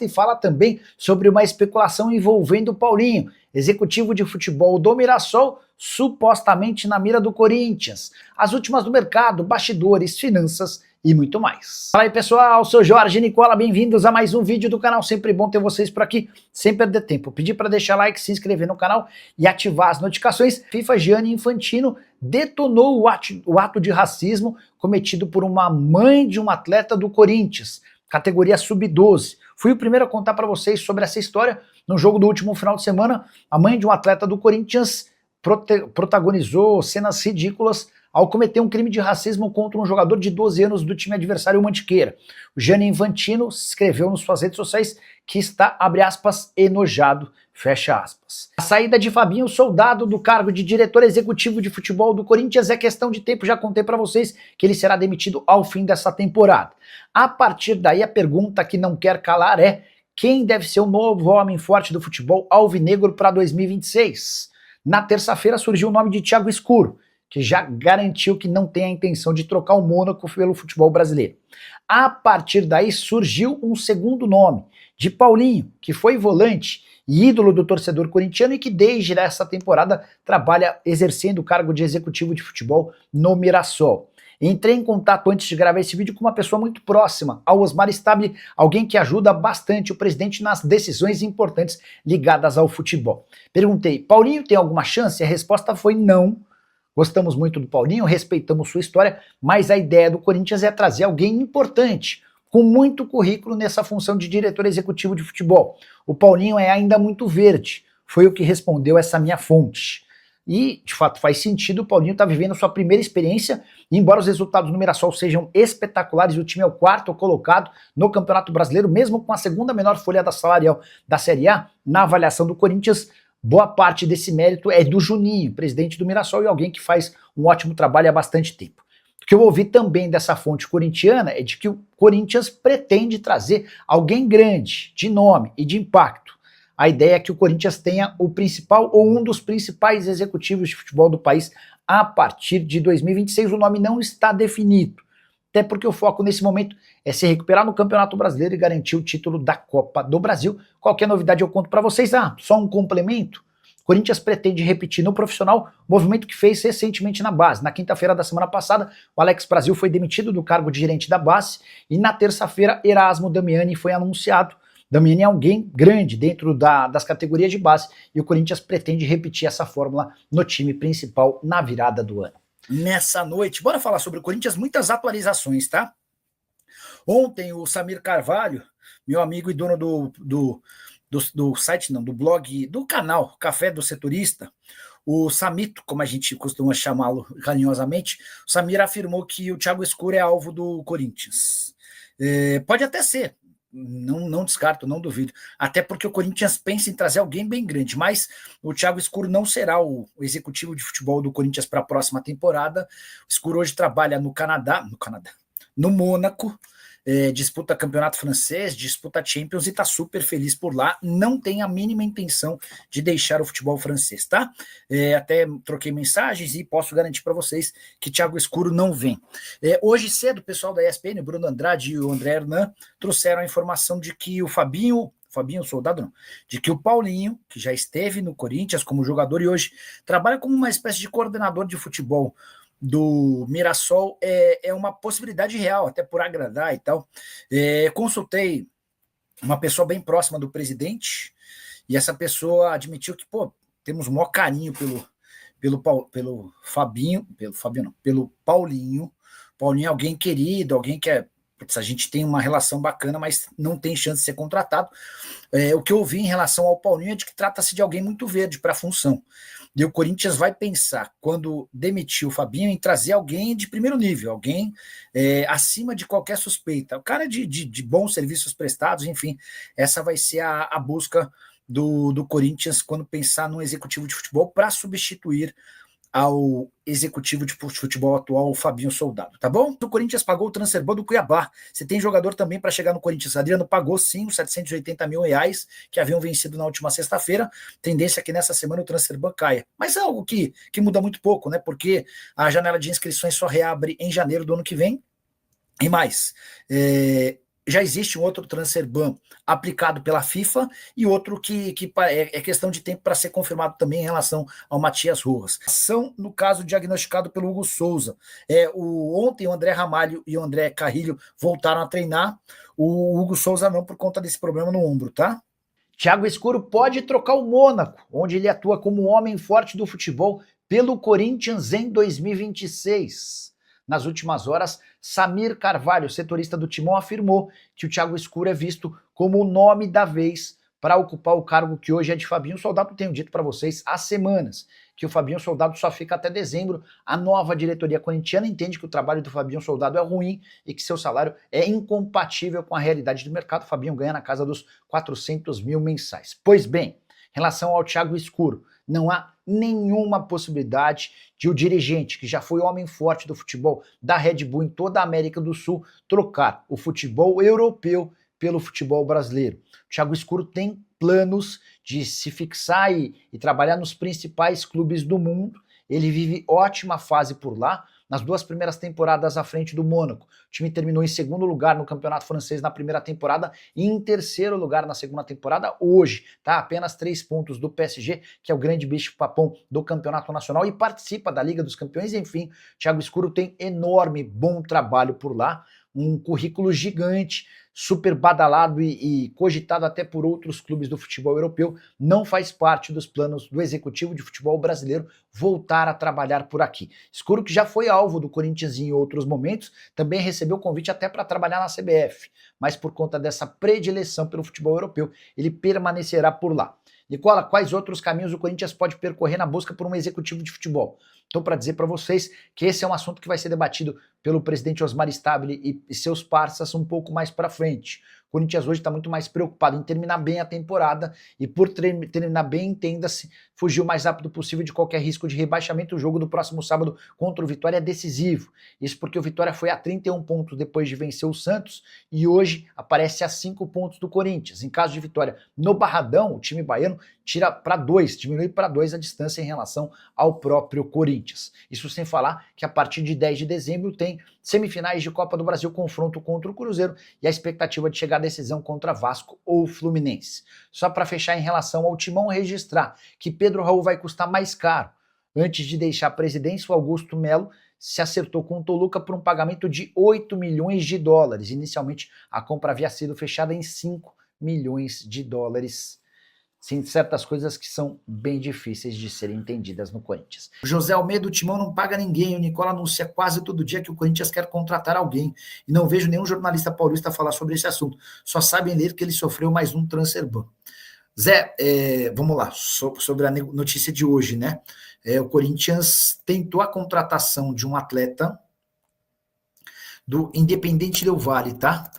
e fala também sobre uma especulação envolvendo o Paulinho, executivo de futebol do Mirassol, supostamente na mira do Corinthians. As últimas do mercado, bastidores, finanças e muito mais. Fala aí pessoal, sou Jorge Nicola, bem-vindos a mais um vídeo do canal, sempre bom ter vocês por aqui, sem perder tempo. Pedir para deixar like, se inscrever no canal e ativar as notificações. FIFA Gianni Infantino detonou o ato de racismo cometido por uma mãe de um atleta do Corinthians, categoria sub-12. Fui o primeiro a contar para vocês sobre essa história no jogo do último final de semana. A mãe de um atleta do Corinthians protagonizou cenas ridículas ao cometer um crime de racismo contra um jogador de 12 anos do time adversário Mantiqueira. O Gianni Infantino escreveu nas suas redes sociais que está, abre aspas, enojado, fecha aspas. A saída de Fabinho Soldado do cargo de diretor executivo de futebol do Corinthians é questão de tempo, já contei para vocês que ele será demitido ao fim dessa temporada. A partir daí, a pergunta que não quer calar é: quem deve ser o novo homem forte do futebol alvinegro para 2026? Na terça-feira surgiu o nome de Thiago Escuro, que já garantiu que não tem a intenção de trocar o Mônaco pelo futebol brasileiro. A partir daí surgiu um segundo nome, de Paulinho, que foi volante e ídolo do torcedor corintiano e que desde essa temporada trabalha exercendo o cargo de executivo de futebol no Mirassol. Entrei em contato antes de gravar esse vídeo com uma pessoa muito próxima ao Osmar Stabile, alguém que ajuda bastante o presidente nas decisões importantes ligadas ao futebol. Perguntei, Paulinho tem alguma chance? A resposta foi não. Gostamos muito do Paulinho, respeitamos sua história, mas a ideia do Corinthians é trazer alguém importante, com muito currículo nessa função de diretor executivo de futebol. O Paulinho é ainda muito verde, foi o que respondeu essa minha fonte. E, de fato, faz sentido, o Paulinho está vivendo sua primeira experiência, e embora os resultados no Mirassol sejam espetaculares, o time é o quarto colocado no Campeonato Brasileiro, mesmo com a segunda menor folha salarial da Série A, na avaliação do Corinthians, boa parte desse mérito é do Juninho, presidente do Mirassol, e alguém que faz um ótimo trabalho há bastante tempo. O que eu ouvi também dessa fonte corintiana é de que o Corinthians pretende trazer alguém grande, de nome e de impacto. A ideia é que o Corinthians tenha o principal ou um dos principais executivos de futebol do país a partir de 2026. O nome não está definido, até porque o foco nesse momento é se recuperar no Campeonato Brasileiro e garantir o título da Copa do Brasil. Qualquer novidade eu conto para vocês. Só um complemento. O Corinthians pretende repetir no profissional o movimento que fez recentemente na base. Na quinta-feira da semana passada, o Alex Brasil foi demitido do cargo de gerente da base e na terça-feira, Erasmo Damiani foi anunciado. Damiani é alguém grande dentro das categorias de base e o Corinthians pretende repetir essa fórmula no time principal na virada do ano. Nessa noite, bora falar sobre o Corinthians, muitas atualizações, tá? Ontem o Samir Carvalho, meu amigo e dono do site, não, do blog, do canal Café do Setorista, o Samito, como a gente costuma chamá-lo carinhosamente, o Samir afirmou que o Thiago Escuro é alvo do Corinthians. Pode até ser, não descarto, não duvido, até porque o Corinthians pensa em trazer alguém bem grande, mas o Thiago Escuro não será o executivo de futebol do Corinthians para a próxima temporada. O Escuro hoje trabalha no Mônaco, disputa campeonato francês, disputa Champions e tá super feliz por lá, não tem a mínima intenção de deixar o futebol francês, tá? Até troquei mensagens e posso garantir para vocês que Thiago Escuro não vem. Hoje cedo o pessoal da ESPN, o Bruno Andrade e o André Hernan, trouxeram a informação de que o Fabinho Soldado não, de que o Paulinho, que já esteve no Corinthians como jogador e hoje trabalha como uma espécie de coordenador de futebol do Mirassol, é uma possibilidade real, até por agradar e tal. Consultei uma pessoa bem próxima do presidente e essa pessoa admitiu que, temos o maior carinho pelo Paulinho. Paulinho é alguém querido, alguém que a gente tem uma relação bacana, mas não tem chance de ser contratado. O que eu ouvi em relação ao Paulinho é de que trata-se de alguém muito verde para a função. E o Corinthians vai pensar, quando demitir o Fabinho, em trazer alguém de primeiro nível, alguém acima de qualquer suspeita. O cara de bons serviços prestados, enfim, essa vai ser a busca do Corinthians quando pensar no executivo de futebol para substituir ao executivo de futebol atual, o Fabinho Soldado, tá bom? O Corinthians pagou o transferban do Cuiabá. Você tem jogador também para chegar no Corinthians. Adriano pagou sim os R$780 mil que haviam vencido na última sexta-feira. Tendência é que nessa semana o transferban caia. Mas é algo que muda muito pouco, né? Porque a janela de inscrições só reabre em janeiro do ano que vem. E mais, já existe um outro transfer ban aplicado pela FIFA e outro que é questão de tempo para ser confirmado também em relação ao Matias Rojas. São, no caso, diagnosticado pelo Hugo Souza. Ontem o André Ramalho e o André Carrilho voltaram a treinar, o Hugo Souza não, por conta desse problema no ombro, tá? Thiago Escuro pode trocar o Mônaco, onde ele atua como homem forte do futebol, pelo Corinthians em 2026. Nas últimas horas, Samir Carvalho, setorista do Timão, afirmou que o Thiago Escuro é visto como o nome da vez para ocupar o cargo que hoje é de Fabinho Soldado. Tenho dito para vocês há semanas que o Fabinho Soldado só fica até dezembro. A nova diretoria corintiana entende que o trabalho do Fabinho Soldado é ruim e que seu salário é incompatível com a realidade do mercado. O Fabinho ganha na casa dos 400 mil mensais. Pois bem, em relação ao Thiago Escuro, não há nenhuma possibilidade de o dirigente, que já foi homem forte do futebol da Red Bull em toda a América do Sul, trocar o futebol europeu pelo futebol brasileiro. O Thiago Escuro tem planos de se fixar e trabalhar nos principais clubes do mundo. Ele vive ótima fase por lá. Nas 2 primeiras temporadas à frente do Mônaco, o time terminou em 2º lugar no campeonato francês na primeira temporada e em 3º lugar na segunda temporada hoje, tá? Apenas 3 pontos do PSG, que é o grande bicho-papão do campeonato nacional e participa da Liga dos Campeões. Enfim, Thiago Escuro tem enorme, bom trabalho por lá, um currículo gigante, super badalado e cogitado até por outros clubes do futebol europeu. Não faz parte dos planos do executivo de futebol brasileiro voltar a trabalhar por aqui. Escuro, que já foi alvo do Corinthians em outros momentos, também recebeu convite até para trabalhar na CBF, mas por conta dessa predileção pelo futebol europeu, ele permanecerá por lá. Nicola, quais outros caminhos o Corinthians pode percorrer na busca por um executivo de futebol? Estou para dizer para vocês que esse é um assunto que vai ser debatido pelo presidente Osmar Stabile e seus parceiros um pouco mais para frente. O Corinthians hoje está muito mais preocupado em terminar bem a temporada e, por terminar bem, entenda-se, fugir o mais rápido possível de qualquer risco de rebaixamento. O jogo do próximo sábado contra o Vitória é decisivo. Isso porque o Vitória foi a 31 pontos depois de vencer o Santos e hoje aparece a 5 pontos do Corinthians. Em caso de vitória no Barradão, o time baiano tira para 2, diminui para 2 a distância em relação ao próprio Corinthians. Isso sem falar que a partir de 10 de dezembro tem semifinais de Copa do Brasil, confronto contra o Cruzeiro e a expectativa de chegar à decisão contra Vasco ou Fluminense. Só para fechar em relação ao Timão, registrar que Pedro Raul vai custar mais caro. Antes de deixar a presidência, o Augusto Melo se acertou com o Toluca por um pagamento de 8 milhões de dólares. Inicialmente, a compra havia sido fechada em 5 milhões de dólares. Sim, certas coisas que são bem difíceis de serem entendidas no Corinthians. O José Almeida, o Timão não paga ninguém. O Nicola anuncia quase todo dia que o Corinthians quer contratar alguém. E não vejo nenhum jornalista paulista falar sobre esse assunto. Só sabem ler que ele sofreu mais um transfer ban. Zé, vamos lá, sobre a notícia de hoje, né? O Corinthians tentou a contratação de um atleta do Independente Del Valle, tá?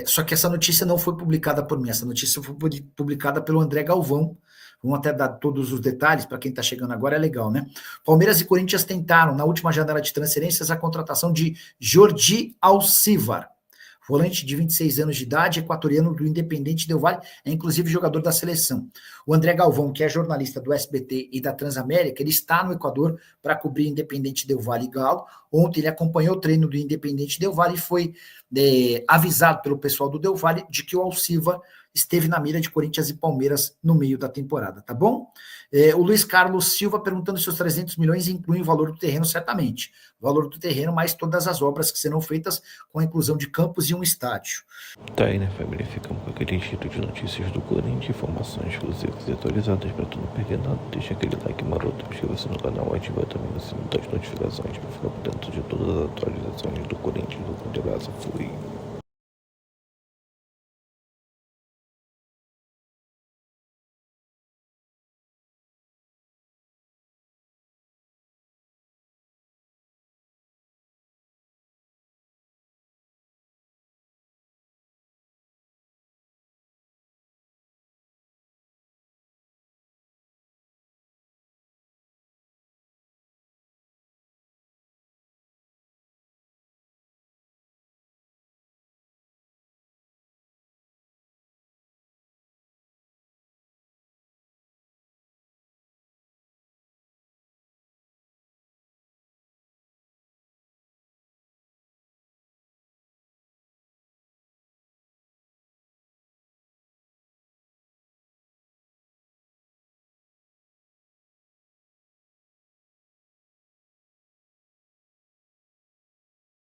Só que essa notícia não foi publicada por mim, essa notícia foi publicada pelo André Galvão. Vamos até dar todos os detalhes, para quem está chegando agora é legal, né? Palmeiras e Corinthians tentaram, na última janela de transferências, a contratação de Jordi Alcivar, volante de 26 anos de idade, equatoriano do Independente Del Valle, é inclusive jogador da seleção. O André Galvão, que é jornalista do SBT e da Transamérica, ele está no Equador para cobrir Independente Del Valle e Galo. Ontem ele acompanhou o treino do Independente Del Valle e foi avisado pelo pessoal do Del Valle de que o Alcivar esteve na mira de Corinthians e Palmeiras no meio da temporada, tá bom? O Luiz Carlos Silva perguntando se os 300 milhões incluem o valor do terreno, certamente. O valor do terreno, mais todas as obras que serão feitas com a inclusão de campos e um estádio. Tá aí, né, família? Ficamos com aquele giro de notícias do Corinthians, informações exclusivas e atualizadas para tu não perder nada. Deixa aquele like maroto, inscreva-se no canal, ativa também o sino das notificações para ficar por dentro de todas as atualizações do Corinthians. Um grande abraço, fui.